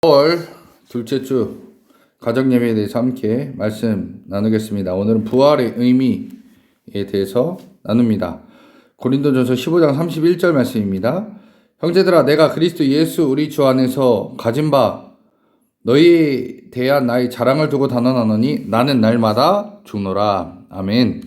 4월 둘째 주 가정예배에 대해서 함께 말씀 나누겠습니다. 오늘은 부활의 의미에 대해서 나눕니다. 고린도전서 15장 31절 말씀입니다. 형제들아, 내가 그리스도 예수 우리 주 안에서 가진 바 너희에 대한 나의 자랑을 두고 단언하노니 나는 날마다 죽노라. 아멘.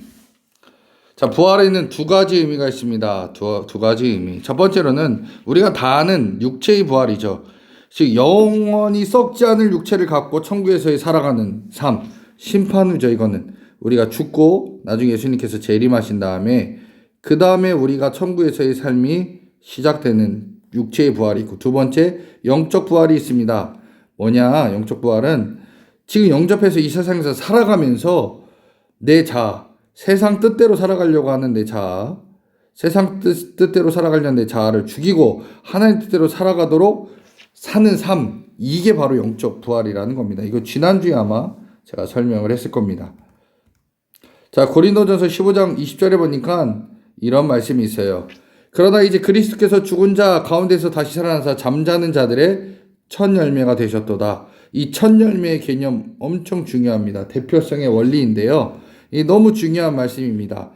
자, 부활에는 두 가지 의미가 있습니다. 두 가지 의미. 첫 번째로는 우리가 다 아는 육체의 부활이죠. 즉 영원히 썩지 않을 육체를 갖고 천국에서의 살아가는 삶, 심판 후죠. 이거는 우리가 죽고 나중에 예수님께서 재림하신 다음에 그 다음에 우리가 천국에서의 삶이 시작되는 육체의 부활이 있고, 두 번째 영적 부활이 있습니다. 뭐냐? 영적 부활은 지금 영접해서 이 세상에서 살아가면서 내 자아, 세상 뜻대로 살아가려고 하는 내 자아, 세상 뜻대로 살아가려는 내 자아를 죽이고 하나님 뜻대로 살아가도록 사는 삶, 이게 바로 영적 부활이라는 겁니다. 이거 지난주에 아마 제가 설명을 했을 겁니다. 자, 고린도전서 15장 20절에 보니까 이런 말씀이 있어요. 그러나 이제 그리스도께서 죽은 자 가운데서 다시 살아나사 잠자는 자들의 첫 열매가 되셨도다. 이 첫 열매의 개념 엄청 중요합니다. 대표성의 원리인데요. 이 너무 중요한 말씀입니다.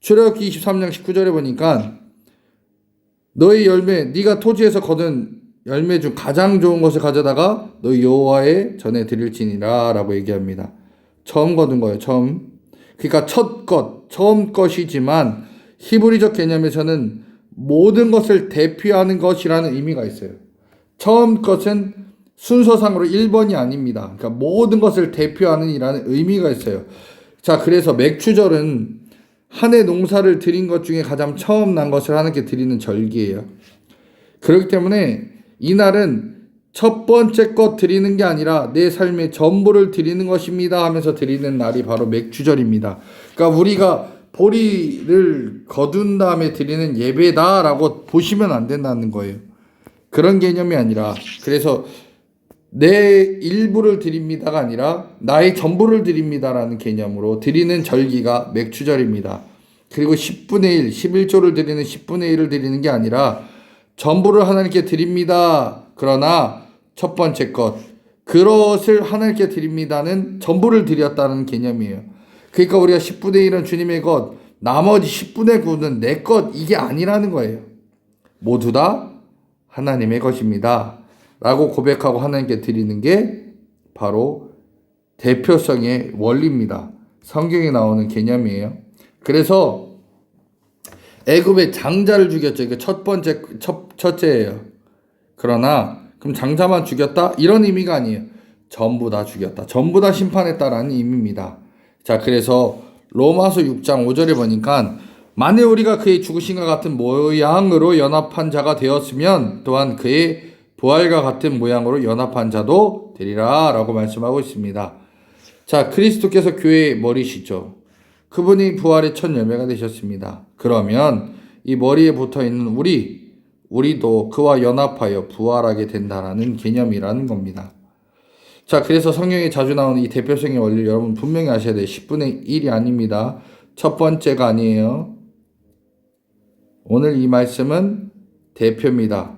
출애굽기 23장 19절에 보니까 너의 열매, 네가 토지에서 거둔 열매 중 가장 좋은 것을 가져다가 너희 여호와의 전에 드릴지니라 라고 얘기합니다. 처음 거둔 거예요. 처음. 그러니까 첫 것, 처음 것이지만 히브리적 개념에서는 모든 것을 대표하는 것이라는 의미가 있어요. 처음 것은 순서상으로 1번이 아닙니다. 그러니까 모든 것을 대표하는 이라는 의미가 있어요. 자, 그래서 맥추절은 한 해 농사를 드린 것 중에 가장 처음 난 것을 하나님께 드리는 절기예요. 그렇기 때문에 이날은 첫 번째 것 드리는 게 아니라 내 삶의 전부를 드리는 것입니다 하면서 드리는 날이 바로 맥추절입니다. 그러니까 우리가 보리를 거둔 다음에 드리는 예배다라고 보시면 안 된다는 거예요. 그런 개념이 아니라, 그래서 내 일부를 드립니다가 아니라 나의 전부를 드립니다라는 개념으로 드리는 절기가 맥추절입니다. 그리고 10분의 1, 11조를 드리는 10분의 1을 드리는 게 아니라 전부를 하나님께 드립니다. 그러나 첫 번째 것, 그것을 하나님께 드립니다는 전부를 드렸다는 개념이에요. 그러니까 우리가 10분의 1은 주님의 것, 나머지 10분의 9는 내 것, 이게 아니라는 거예요. 모두 다 하나님의 것입니다 라고 고백하고 하나님께 드리는 게 바로 대표성의 원리입니다. 성경에 나오는 개념이에요. 그래서 애굽의 장자를 죽였죠. 이게 첫째예요. 그러나 그럼 장자만 죽였다? 이런 의미가 아니에요. 전부 다 죽였다. 전부 다 심판했다라는 의미입니다. 자, 그래서 로마서 6장 5절에 보니까 만일 우리가 그의 죽으심과 같은 모양으로 연합한 자가 되었으면 또한 그의 부활과 같은 모양으로 연합한 자도 되리라 라고 말씀하고 있습니다. 자, 그리스도께서 교회의 머리시죠. 그분이 부활의 첫 열매가 되셨습니다. 그러면 이 머리에 붙어있는 우리도 그와 연합하여 부활하게 된다라는 개념이라는 겁니다. 자, 그래서 성경에 자주 나오는 이 대표성의 원리를 여러분 분명히 아셔야 돼요. 10분의 1이 아닙니다. 첫 번째가 아니에요. 오늘 이 말씀은 대표입니다.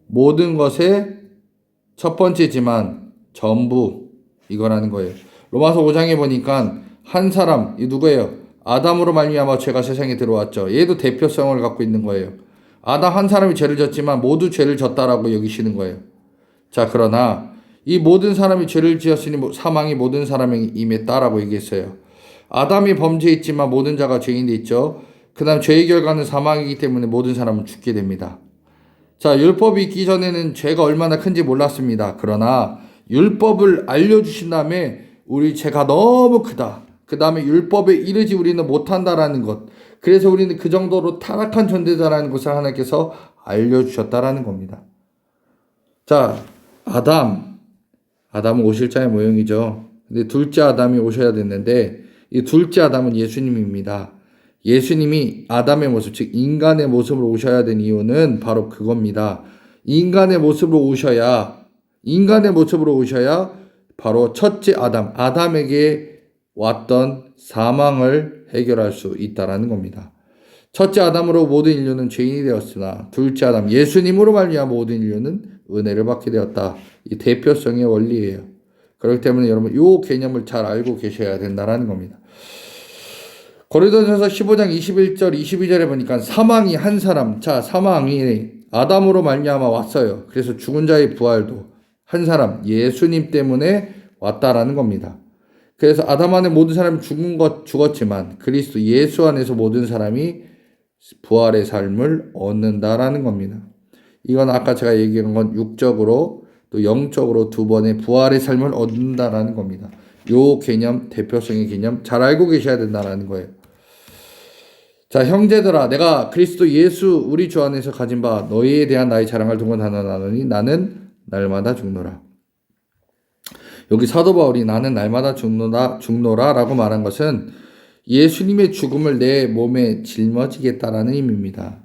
모든 것의 첫 번째지만 전부 이거라는 거예요. 로마서 5장에 보니까 한 사람, 이 누구예요? 아담으로 말미암아 죄가 세상에 들어왔죠. 얘도 대표성을 갖고 있는 거예요. 아담 한 사람이 죄를 졌지만 모두 죄를 졌다라고 여기시는 거예요. 자, 그러나 이 모든 사람이 죄를 지었으니 사망이 모든 사람에게 임했다라고 얘기했어요. 아담이 범죄했지만 모든 자가 죄인이 있죠. 그 다음 죄의 결과는 사망이기 때문에 모든 사람은 죽게 됩니다. 자, 율법이 있기 전에는 죄가 얼마나 큰지 몰랐습니다. 그러나 율법을 알려주신 다음에 우리 죄가 너무 크다. 그 다음에 율법에 이르지 우리는 못한다라는 것. 그래서 우리는 그 정도로 타락한 존재다라는 것을 하나님께서 알려주셨다라는 겁니다. 자, 아담은 오실자의 모형이죠. 근데 둘째 아담이 오셔야 됐는데 이 둘째 아담은 예수님입니다. 예수님이 아담의 모습, 즉 인간의 모습으로 오셔야 된 이유는 바로 그겁니다. 인간의 모습으로 오셔야 바로 첫째 아담에게 왔던 사망을 해결할 수 있다라는 겁니다. 첫째 아담으로 모든 인류는 죄인이 되었으나 둘째 아담 예수님으로 말미암아 모든 인류는 은혜를 받게 되었다. 이 대표성의 원리예요. 그렇기 때문에 여러분 이 개념을 잘 알고 계셔야 된다는 겁니다. 고린도전서 15장 21절 22절에 보니까 사망이 한 사람, 사망이 아담으로 말미암아 왔어요. 그래서 죽은 자의 부활도 한 사람 예수님 때문에 왔다라는 겁니다. 그래서 아담 안에 모든 사람이 죽었지만 그리스도 예수 안에서 모든 사람이 부활의 삶을 얻는다라는 겁니다. 이건 아까 제가 얘기한 건 육적으로 또 영적으로 두 번의 부활의 삶을 얻는다라는 겁니다. 요 개념, 대표성의 개념 잘 알고 계셔야 된다는 거예요. 자, 형제들아, 내가 그리스도 예수 우리 주 안에서 가진 바 너희에 대한 나의 자랑을 동원하노니 나는 날마다 죽노라. 여기 사도 바울이 나는 날마다 죽노라라고 말한 것은 예수님의 죽음을 내 몸에 짊어지겠다라는 의미입니다.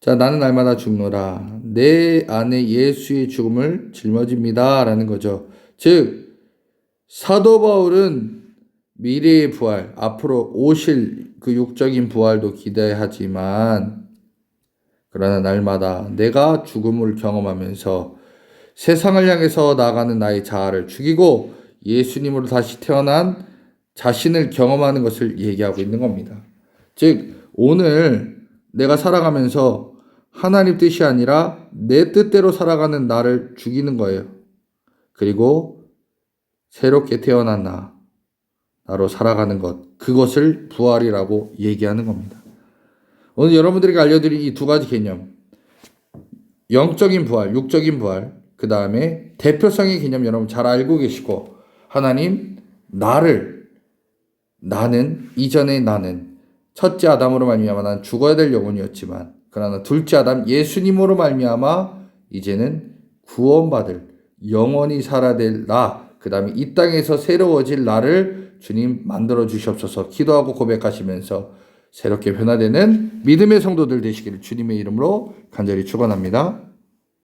자, 나는 날마다 죽노라. 내 안에 예수의 죽음을 짊어집니다라는 거죠. 즉 사도 바울은 미래의 부활, 앞으로 오실 그 육적인 부활도 기대하지만 그러나 날마다 내가 죽음을 경험하면서 세상을 향해서 나아가는 나의 자아를 죽이고 예수님으로 다시 태어난 자신을 경험하는 것을 얘기하고 있는 겁니다. 즉 오늘 내가 살아가면서 하나님 뜻이 아니라 내 뜻대로 살아가는 나를 죽이는 거예요. 그리고 새롭게 태어난 나로 살아가는 것, 그것을 부활이라고 얘기하는 겁니다. 오늘 여러분들에게 알려드린 이 두 가지 개념, 영적인 부활, 육적인 부활, 그 다음에 대표성의 개념 여러분 잘 알고 계시고, 하나님 이전에 나는 첫째 아담으로 말미암아 난 죽어야 될 영혼이었지만 그러나 둘째 아담 예수님으로 말미암아 이제는 구원받을 영원히 살아야 될 나, 그 다음에 이 땅에서 새로워질 나를 주님 만들어 주시옵소서 기도하고 고백하시면서 새롭게 변화되는 믿음의 성도들 되시기를 주님의 이름으로 간절히 축원합니다.